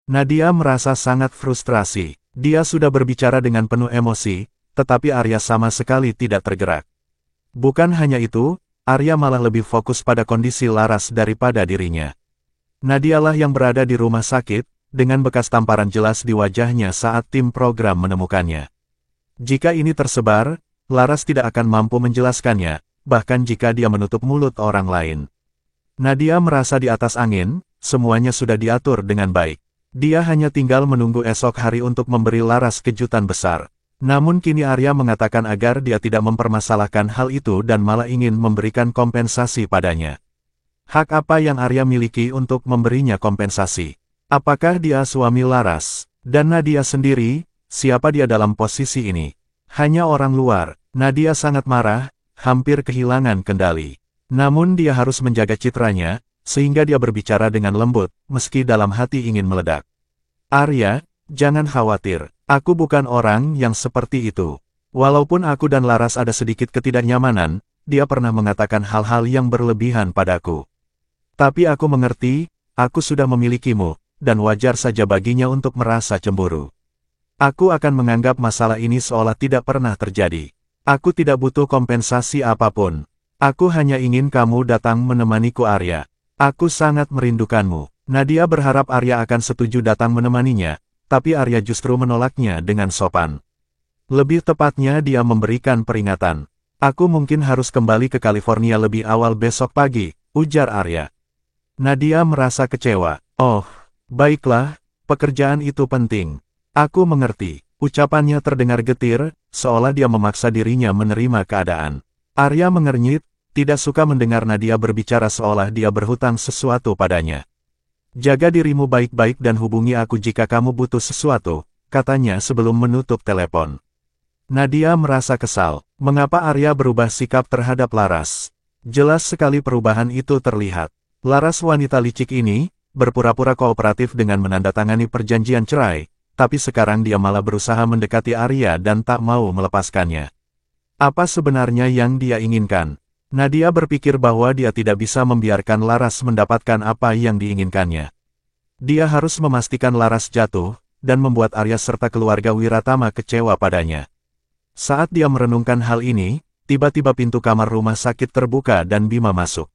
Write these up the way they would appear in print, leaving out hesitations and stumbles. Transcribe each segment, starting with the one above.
Nadia merasa sangat frustrasi. Dia sudah berbicara dengan penuh emosi, tetapi Arya sama sekali tidak tergerak. Bukan hanya itu, Arya malah lebih fokus pada kondisi Laras daripada dirinya. Nadialah yang berada di rumah sakit, dengan bekas tamparan jelas di wajahnya saat tim program menemukannya. Jika ini tersebar, Laras tidak akan mampu menjelaskannya, bahkan jika dia menutup mulut orang lain. Nadia merasa di atas angin, semuanya sudah diatur dengan baik. Dia hanya tinggal menunggu esok hari untuk memberi Laras kejutan besar. Namun kini Arya mengatakan agar dia tidak mempermasalahkan hal itu dan malah ingin memberikan kompensasi padanya. Hak apa yang Arya miliki untuk memberinya kompensasi? Apakah dia suami Laras? Dan Nadia sendiri, siapa dia dalam posisi ini? Hanya orang luar. Nadia sangat marah, hampir kehilangan kendali. Namun dia harus menjaga citranya, sehingga dia berbicara dengan lembut, meski dalam hati ingin meledak. Arya, jangan khawatir, aku bukan orang yang seperti itu. Walaupun aku dan Laras ada sedikit ketidaknyamanan, dia pernah mengatakan hal-hal yang berlebihan padaku. Tapi aku mengerti, aku sudah memilikimu, dan wajar saja baginya untuk merasa cemburu. Aku akan menganggap masalah ini seolah tidak pernah terjadi. Aku tidak butuh kompensasi apapun. Aku hanya ingin kamu datang menemaniku Arya. Aku sangat merindukanmu. Nadia berharap Arya akan setuju datang menemaninya, tapi Arya justru menolaknya dengan sopan. Lebih tepatnya dia memberikan peringatan. Aku mungkin harus kembali ke California lebih awal besok pagi, ujar Arya. Nadia merasa kecewa. Oh, baiklah, pekerjaan itu penting. Aku mengerti. Ucapannya terdengar getir, seolah dia memaksa dirinya menerima keadaan. Arya mengernyit, tidak suka mendengar Nadia berbicara seolah dia berhutang sesuatu padanya. Jaga dirimu baik-baik dan hubungi aku jika kamu butuh sesuatu, katanya sebelum menutup telepon. Nadia merasa kesal. Mengapa Arya berubah sikap terhadap Laras? Jelas sekali perubahan itu terlihat. Laras wanita licik ini, berpura-pura kooperatif dengan menandatangani perjanjian cerai, tapi sekarang dia malah berusaha mendekati Arya dan tak mau melepaskannya. Apa sebenarnya yang dia inginkan? Nadia berpikir bahwa dia tidak bisa membiarkan Laras mendapatkan apa yang diinginkannya. Dia harus memastikan Laras jatuh, dan membuat Arya serta keluarga Wiratama kecewa padanya. Saat dia merenungkan hal ini, tiba-tiba pintu kamar rumah sakit terbuka dan Bima masuk.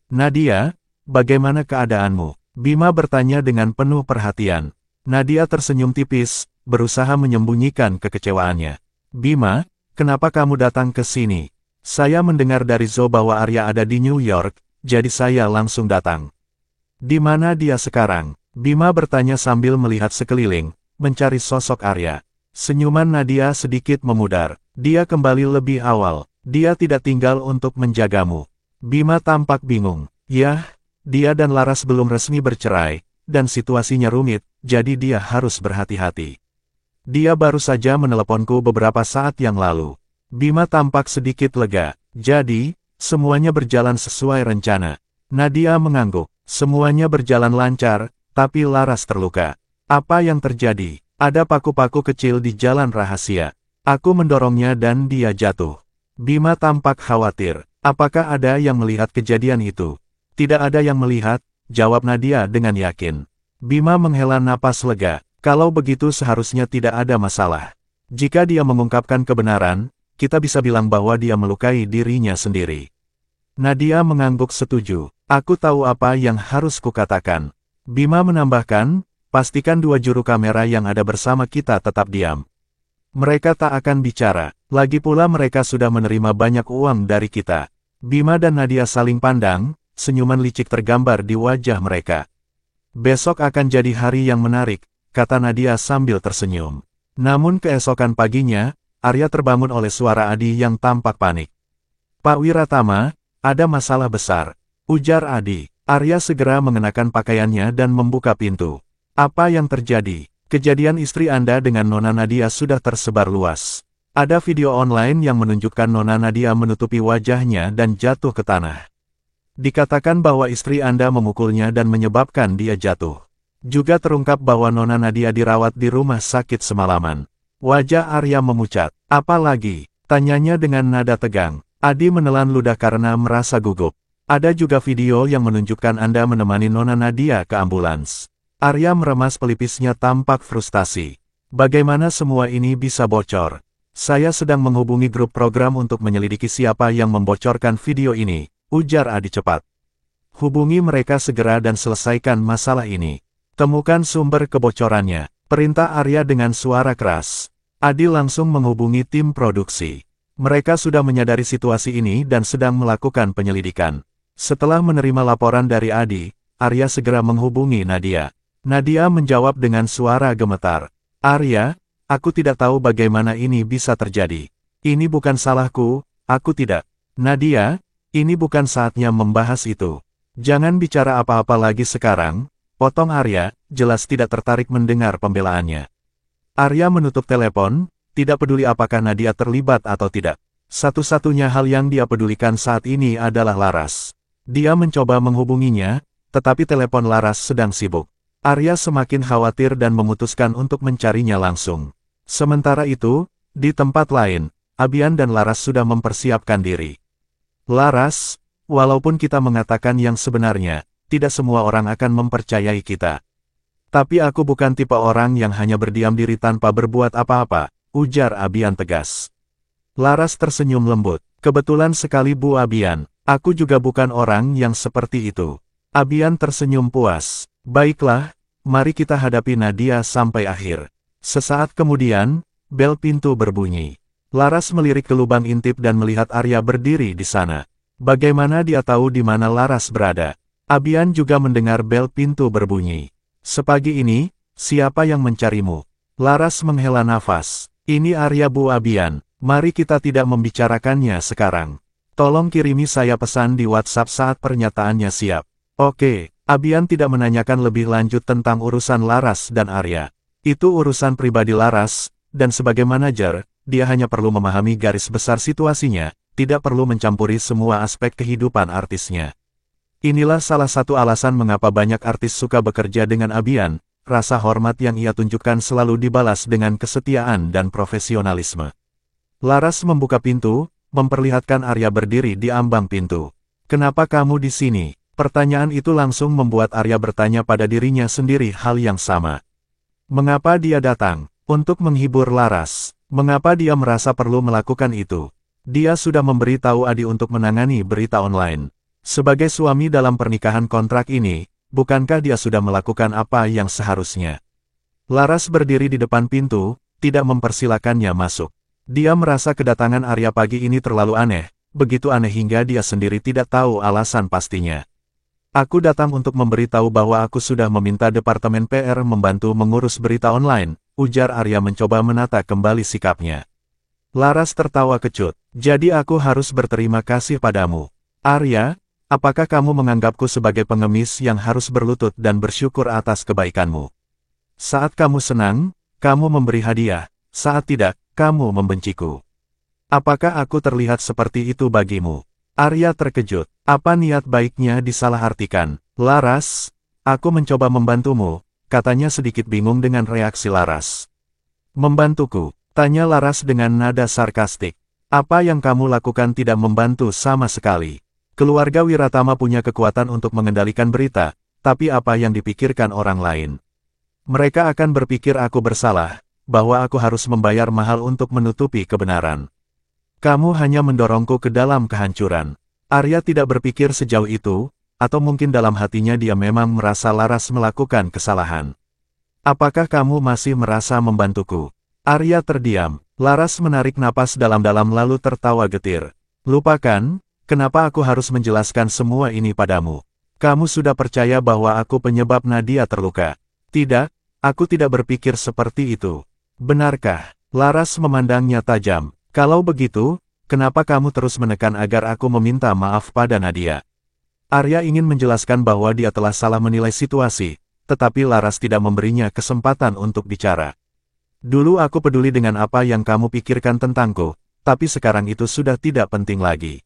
Nadia, bagaimana keadaanmu? Bima bertanya dengan penuh perhatian. Nadia tersenyum tipis, berusaha menyembunyikan kekecewaannya. Bima, kenapa kamu datang ke sini? Saya mendengar dari Zo bahwa Arya ada di New York, jadi saya langsung datang. Di mana dia sekarang? Bima bertanya sambil melihat sekeliling, mencari sosok Arya. Senyuman Nadia sedikit memudar. Dia kembali lebih awal. Dia tidak tinggal untuk menjagamu. Bima tampak bingung. Yah, dia dan Laras belum resmi bercerai, dan situasinya rumit, jadi dia harus berhati-hati. Dia baru saja meneleponku beberapa saat yang lalu. Bima tampak sedikit lega. Jadi, semuanya berjalan sesuai rencana. Nadia mengangguk. Semuanya berjalan lancar, tapi Laras terluka. Apa yang terjadi? Ada paku-paku kecil di jalan rahasia. Aku mendorongnya dan dia jatuh. Bima tampak khawatir. Apakah ada yang melihat kejadian itu? Tidak ada yang melihat, jawab Nadia dengan yakin. Bima menghela napas lega. Kalau begitu seharusnya tidak ada masalah. Jika dia mengungkapkan kebenaran, kita bisa bilang bahwa dia melukai dirinya sendiri. Nadia mengangguk setuju. Aku tahu apa yang harus kukatakan. Bima menambahkan, pastikan 2 juru kamera yang ada bersama kita tetap diam. Mereka tak akan bicara. Lagi pula mereka sudah menerima banyak uang dari kita. Bima dan Nadia saling pandang, senyuman licik tergambar di wajah mereka. Besok akan jadi hari yang menarik, kata Nadia sambil tersenyum. Namun keesokan paginya, Arya terbangun oleh suara Adi yang tampak panik. Pak Wiratama, ada masalah besar, ujar Adi. Arya segera mengenakan pakaiannya dan membuka pintu. Apa yang terjadi? Kejadian istri Anda dengan Nona Nadia sudah tersebar luas. Ada video online yang menunjukkan Nona Nadia menutupi wajahnya dan jatuh ke tanah. Dikatakan bahwa istri Anda memukulnya dan menyebabkan dia jatuh. Juga terungkap bahwa Nona Nadia dirawat di rumah sakit semalaman. Wajah Arya memucat. Apa lagi? Tanyanya dengan nada tegang. Adi menelan ludah karena merasa gugup. Ada juga video yang menunjukkan Anda menemani Nona Nadia ke ambulans. Arya meremas pelipisnya tampak frustasi. Bagaimana semua ini bisa bocor? Saya sedang menghubungi grup program untuk menyelidiki siapa yang membocorkan video ini, ujar Adi cepat. Hubungi mereka segera dan selesaikan masalah ini. Temukan sumber kebocorannya, perintah Arya dengan suara keras. Adi langsung menghubungi tim produksi. Mereka sudah menyadari situasi ini dan sedang melakukan penyelidikan. Setelah menerima laporan dari Adi, Arya segera menghubungi Nadia. Nadia menjawab dengan suara gemetar. Arya, aku tidak tahu bagaimana ini bisa terjadi. Ini bukan salahku, aku tidak. Nadia, ini bukan saatnya membahas itu. Jangan bicara apa-apa lagi sekarang, potong Arya, jelas tidak tertarik mendengar pembelaannya. Arya menutup telepon, tidak peduli apakah Nadia terlibat atau tidak. Satu-satunya hal yang dia pedulikan saat ini adalah Laras. Dia mencoba menghubunginya, tetapi telepon Laras sedang sibuk. Arya semakin khawatir dan memutuskan untuk mencarinya langsung. Sementara itu, di tempat lain, Abian dan Laras sudah mempersiapkan diri. Laras, walaupun kita mengatakan yang sebenarnya, tidak semua orang akan mempercayai kita. Tapi aku bukan tipe orang yang hanya berdiam diri tanpa berbuat apa-apa, ujar Abian tegas. Laras tersenyum lembut. Kebetulan sekali Bu Abian, aku juga bukan orang yang seperti itu. Abian tersenyum puas. Baiklah, mari kita hadapi Nadia sampai akhir. Sesaat kemudian, bel pintu berbunyi. Laras melirik ke lubang intip dan melihat Arya berdiri di sana. Bagaimana dia tahu di mana Laras berada? Abian juga mendengar bel pintu berbunyi. Sepagi ini, siapa yang mencarimu? Laras menghela nafas. Ini Arya Bu Abian, mari kita tidak membicarakannya sekarang. Tolong kirimi saya pesan di WhatsApp saat pernyataannya siap. Oke, Abian tidak menanyakan lebih lanjut tentang urusan Laras dan Arya. Itu urusan pribadi Laras, dan sebagai manajer, dia hanya perlu memahami garis besar situasinya, tidak perlu mencampuri semua aspek kehidupan artisnya. Inilah salah satu alasan mengapa banyak artis suka bekerja dengan Abian, rasa hormat yang ia tunjukkan selalu dibalas dengan kesetiaan dan profesionalisme. Laras membuka pintu, memperlihatkan Arya berdiri di ambang pintu. Kenapa kamu di sini? Pertanyaan itu langsung membuat Arya bertanya pada dirinya sendiri hal yang sama. Mengapa dia datang? Untuk menghibur Laras. Mengapa dia merasa perlu melakukan itu? Dia sudah memberitahu Adi untuk menangani berita online. Sebagai suami dalam pernikahan kontrak ini, bukankah dia sudah melakukan apa yang seharusnya? Laras berdiri di depan pintu, tidak mempersilakannya masuk. Dia merasa kedatangan Arya pagi ini terlalu aneh, begitu aneh hingga dia sendiri tidak tahu alasan pastinya. Aku datang untuk memberitahu bahwa aku sudah meminta Departemen PR membantu mengurus berita online, ujar Arya mencoba menata kembali sikapnya. Laras tertawa kecut. Jadi aku harus berterima kasih padamu. Arya, apakah kamu menganggapku sebagai pengemis yang harus berlutut dan bersyukur atas kebaikanmu? Saat kamu senang, kamu memberi hadiah, saat tidak, kamu membenciku. Apakah aku terlihat seperti itu bagimu? Arya terkejut. Apa niat baiknya disalahartikan? Laras, aku mencoba membantumu, katanya sedikit bingung dengan reaksi Laras. Membantuku? Tanya Laras dengan nada sarkastik. Apa yang kamu lakukan tidak membantu sama sekali. Keluarga Wiratama punya kekuatan untuk mengendalikan berita, tapi apa yang dipikirkan orang lain? Mereka akan berpikir aku bersalah, bahwa aku harus membayar mahal untuk menutupi kebenaran. Kamu hanya mendorongku ke dalam kehancuran. Arya tidak berpikir sejauh itu, atau mungkin dalam hatinya dia memang merasa Laras melakukan kesalahan. Apakah kamu masih merasa membantuku? Arya terdiam. Laras menarik napas dalam-dalam lalu tertawa getir. Lupakan, kenapa aku harus menjelaskan semua ini padamu? Kamu sudah percaya bahwa aku penyebab Nadia terluka. Tidak, aku tidak berpikir seperti itu. Benarkah? Laras memandangnya tajam. Kalau begitu, kenapa kamu terus menekan agar aku meminta maaf pada Nadia? Arya ingin menjelaskan bahwa dia telah salah menilai situasi, tetapi Laras tidak memberinya kesempatan untuk bicara. Dulu aku peduli dengan apa yang kamu pikirkan tentangku, tapi sekarang itu sudah tidak penting lagi.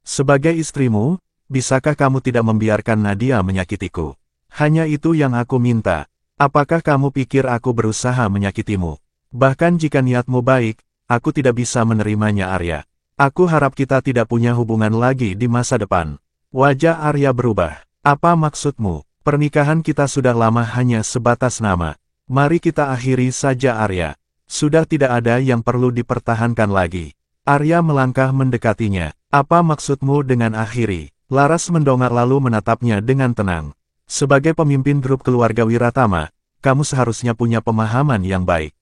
Sebagai istrimu, bisakah kamu tidak membiarkan Nadia menyakitiku? Hanya itu yang aku minta. Apakah kamu pikir aku berusaha menyakitimu? Bahkan jika niatmu baik, aku tidak bisa menerimanya Arya. Aku harap kita tidak punya hubungan lagi di masa depan. Wajah Arya berubah. Apa maksudmu? Pernikahan kita sudah lama hanya sebatas nama. Mari kita akhiri saja Arya. Sudah tidak ada yang perlu dipertahankan lagi. Arya melangkah mendekatinya. Apa maksudmu dengan akhiri? Laras mendongak lalu menatapnya dengan tenang. Sebagai pemimpin grup keluarga Wiratama, kamu seharusnya punya pemahaman yang baik.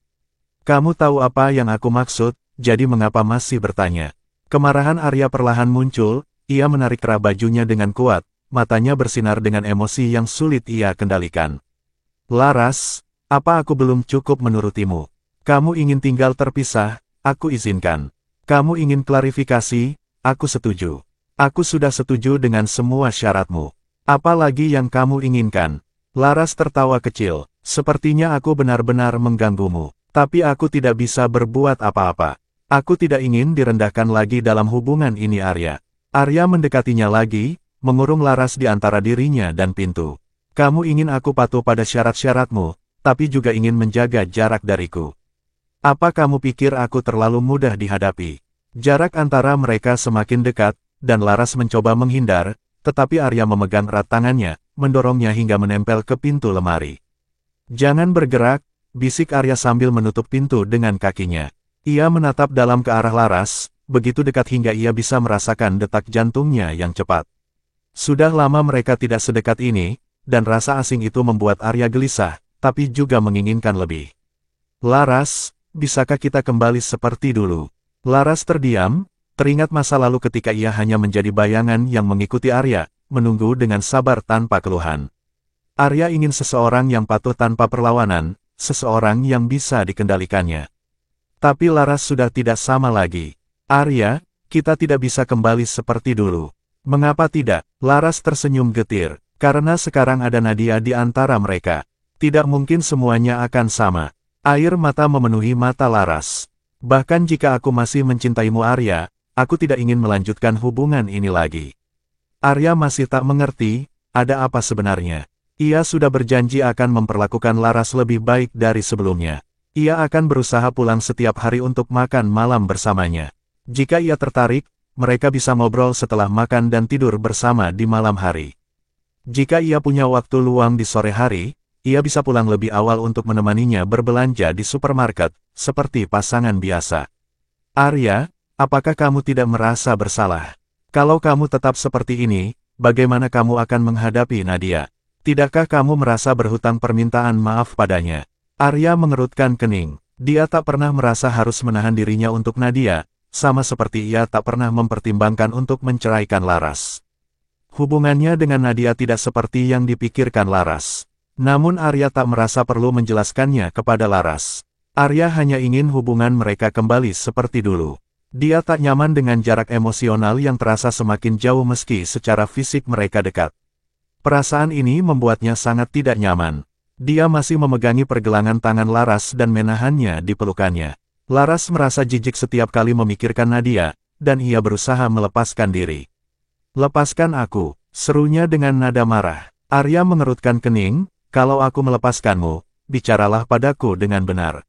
Kamu tahu apa yang aku maksud, jadi mengapa masih bertanya? Kemarahan Arya perlahan muncul, ia menarik kerah bajunya dengan kuat, matanya bersinar dengan emosi yang sulit ia kendalikan. Laras, apa aku belum cukup menurutimu? Kamu ingin tinggal terpisah, aku izinkan. Kamu ingin klarifikasi, aku setuju. Aku sudah setuju dengan semua syaratmu. Apa lagi yang kamu inginkan? Laras tertawa kecil. Sepertinya aku benar-benar mengganggumu. Tapi aku tidak bisa berbuat apa-apa. Aku tidak ingin direndahkan lagi dalam hubungan ini Arya. Arya mendekatinya lagi, mengurung Laras di antara dirinya dan pintu. Kamu ingin aku patuh pada syarat-syaratmu, tapi juga ingin menjaga jarak dariku. Apa kamu pikir aku terlalu mudah dihadapi? Jarak antara mereka semakin dekat, dan Laras mencoba menghindar, tetapi Arya memegang erat tangannya, mendorongnya hingga menempel ke pintu lemari. Jangan bergerak, bisik Arya sambil menutup pintu dengan kakinya. Ia menatap dalam ke arah Laras, begitu dekat hingga ia bisa merasakan detak jantungnya yang cepat. Sudah lama mereka tidak sedekat ini, dan rasa asing itu membuat Arya gelisah, tapi juga menginginkan lebih. Laras, bisakah kita kembali seperti dulu? Laras terdiam, teringat masa lalu ketika ia hanya menjadi bayangan yang mengikuti Arya, menunggu dengan sabar tanpa keluhan. Arya ingin seseorang yang patuh tanpa perlawanan, seseorang yang bisa dikendalikannya. Tapi Laras sudah tidak sama lagi. Arya, kita tidak bisa kembali seperti dulu. Mengapa tidak? Laras tersenyum getir. Karena sekarang ada Nadia di antara mereka. Tidak mungkin semuanya akan sama. Air mata memenuhi mata Laras. Bahkan jika aku masih mencintaimu Arya, aku tidak ingin melanjutkan hubungan ini lagi. Arya masih tak mengerti, ada apa sebenarnya. Ia sudah berjanji akan memperlakukan Laras lebih baik dari sebelumnya. Ia akan berusaha pulang setiap hari untuk makan malam bersamanya. Jika ia tertarik, mereka bisa ngobrol setelah makan dan tidur bersama di malam hari. Jika ia punya waktu luang di sore hari, ia bisa pulang lebih awal untuk menemaninya berbelanja di supermarket, seperti pasangan biasa. Arya, apakah kamu tidak merasa bersalah? Kalau kamu tetap seperti ini, bagaimana kamu akan menghadapi Nadia? Tidakkah kamu merasa berhutang permintaan maaf padanya? Arya mengerutkan kening. Dia tak pernah merasa harus menahan dirinya untuk Nadia, sama seperti ia tak pernah mempertimbangkan untuk menceraikan Laras. Hubungannya dengan Nadia tidak seperti yang dipikirkan Laras. Namun Arya tak merasa perlu menjelaskannya kepada Laras. Arya hanya ingin hubungan mereka kembali seperti dulu. Dia tak nyaman dengan jarak emosional yang terasa semakin jauh meski secara fisik mereka dekat. Perasaan ini membuatnya sangat tidak nyaman. Dia masih memegangi pergelangan tangan Laras dan menahannya di pelukannya. Laras merasa jijik setiap kali memikirkan Nadia, dan ia berusaha melepaskan diri. Lepaskan aku, serunya dengan nada marah. Arya mengerutkan kening, kalau aku melepaskanmu, bicaralah padaku dengan benar.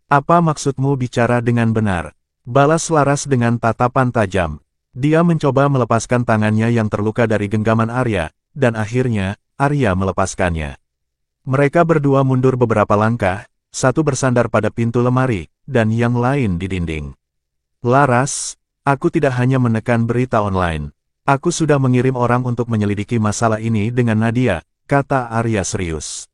Apa maksudmu bicara dengan benar? Balas Laras dengan tatapan tajam. Dia mencoba melepaskan tangannya yang terluka dari genggaman Arya, dan akhirnya, Arya melepaskannya. Mereka berdua mundur beberapa langkah, satu bersandar pada pintu lemari, dan yang lain di dinding. Laras, aku tidak hanya menekan berita online. Aku sudah mengirim orang untuk menyelidiki masalah ini dengan Nadia, kata Arya serius.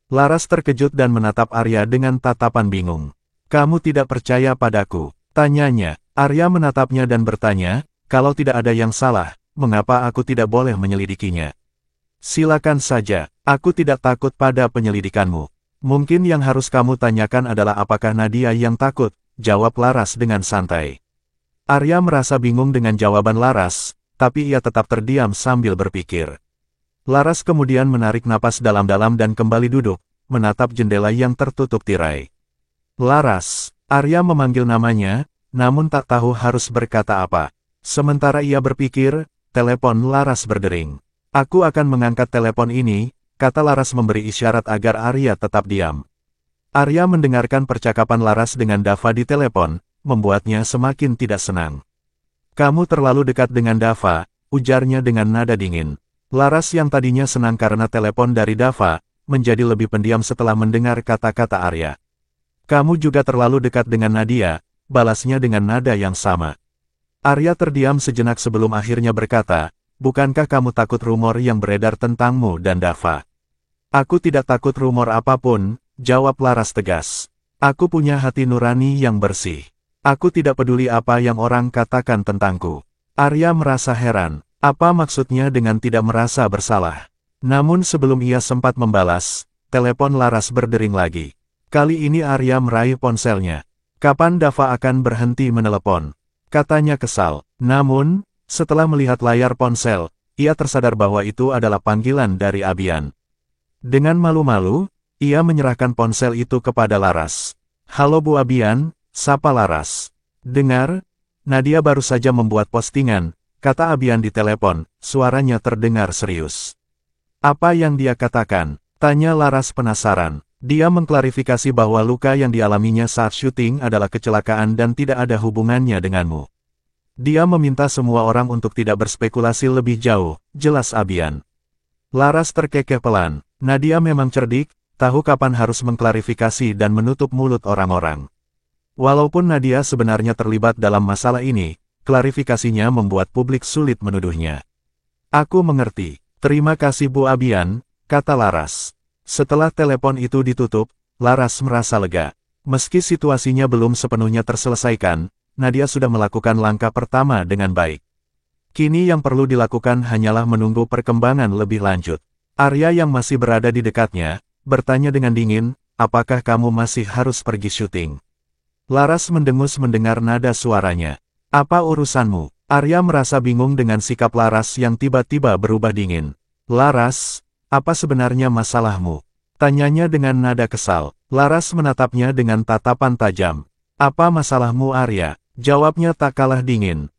Laras terkejut dan menatap Arya dengan tatapan bingung. Kamu tidak percaya padaku? Tanyanya. Arya menatapnya dan bertanya, kalau tidak ada yang salah, mengapa aku tidak boleh menyelidikinya? Silakan saja, aku tidak takut pada penyelidikanmu. Mungkin yang harus kamu tanyakan adalah apakah Nadia yang takut, jawab Laras dengan santai. Arya merasa bingung dengan jawaban Laras, tapi ia tetap terdiam sambil berpikir. Laras kemudian menarik napas dalam-dalam dan kembali duduk, menatap jendela yang tertutup tirai. Laras, Arya memanggil namanya, namun tak tahu harus berkata apa. Sementara ia berpikir, telepon Laras berdering. Aku akan mengangkat telepon ini, kata Laras memberi isyarat agar Arya tetap diam. Arya mendengarkan percakapan Laras dengan Dava di telepon, membuatnya semakin tidak senang. Kamu terlalu dekat dengan Dava, ujarnya dengan nada dingin. Laras yang tadinya senang karena telepon dari Dava, menjadi lebih pendiam setelah mendengar kata-kata Arya. Kamu juga terlalu dekat dengan Nadia, balasnya dengan nada yang sama. Arya terdiam sejenak sebelum akhirnya berkata, bukankah kamu takut rumor yang beredar tentangmu dan Dava? Aku tidak takut rumor apapun, jawab Laras tegas. Aku punya hati nurani yang bersih. Aku tidak peduli apa yang orang katakan tentangku. Arya merasa heran. Apa maksudnya dengan tidak merasa bersalah? Namun sebelum ia sempat membalas, telepon Laras berdering lagi. Kali ini Arya meraih ponselnya. Kapan Dava akan berhenti menelepon? Katanya kesal. Namun, setelah melihat layar ponsel, ia tersadar bahwa itu adalah panggilan dari Abian. Dengan malu-malu, ia menyerahkan ponsel itu kepada Laras. Halo Bu Abian, sapa Laras. Dengar, Nadia baru saja membuat postingan, kata Abian di telepon, suaranya terdengar serius. Apa yang dia katakan? Tanya Laras penasaran. Dia mengklarifikasi bahwa luka yang dialaminya saat syuting adalah kecelakaan dan tidak ada hubungannya denganmu. Dia meminta semua orang untuk tidak berspekulasi lebih jauh, jelas Abian. Laras terkekeh pelan. Nadia memang cerdik, tahu kapan harus mengklarifikasi dan menutup mulut orang-orang. Walaupun Nadia sebenarnya terlibat dalam masalah ini, klarifikasinya membuat publik sulit menuduhnya. Aku mengerti. Terima kasih Bu Abian, kata Laras. Setelah telepon itu ditutup, Laras merasa lega. Meski situasinya belum sepenuhnya terselesaikan, Nadia sudah melakukan langkah pertama dengan baik. Kini yang perlu dilakukan hanyalah menunggu perkembangan lebih lanjut. Arya yang masih berada di dekatnya, bertanya dengan dingin, apakah kamu masih harus pergi syuting? Laras mendengus mendengar nada suaranya. Apa urusanmu? Arya merasa bingung dengan sikap Laras yang tiba-tiba berubah dingin. Laras, apa sebenarnya masalahmu? Tanyanya dengan nada kesal. Laras menatapnya dengan tatapan tajam. Apa masalahmu Arya? Jawabnya tak kalah dingin.